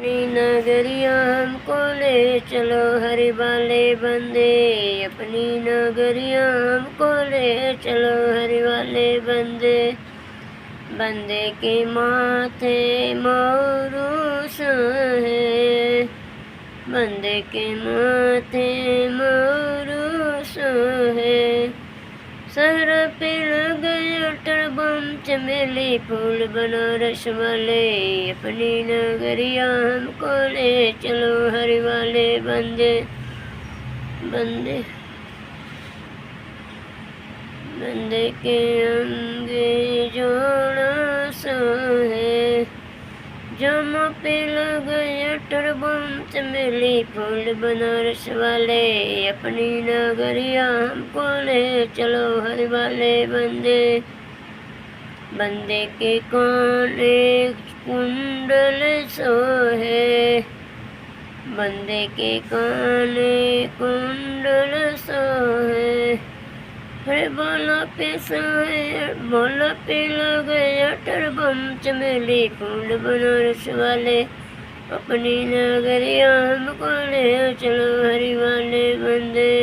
अपनी नगरिया हमको ले चलो हरि वाले बंदे, अपनी नगरिया हमको ले चलो हरि वाले बंदे। बंदे के माथे मौरूस है, बंदे के माथे मौरूस है। सर पे लग अटर बम चमेली फूल बनारस वाले, अपनी नगरिया हमको ले चलो हरि वाले बंदे। बंदे बंदे के अंगे जोड़ा सो है, जम पे लग अटर बम चमेली फूल बनारस वाले, अपनी नगरिया हमको ले चलो हरि वाले बंदे। बंदे के कान एक कुंडल सो है, बंदे के कान एक कुंडल सो है। हरे बाला पे सोए बाला पे लगे अटर बम चमेली फूल बनारस वाले, अपनी नगरिया हमको ले चलो हरि वाले बंदे।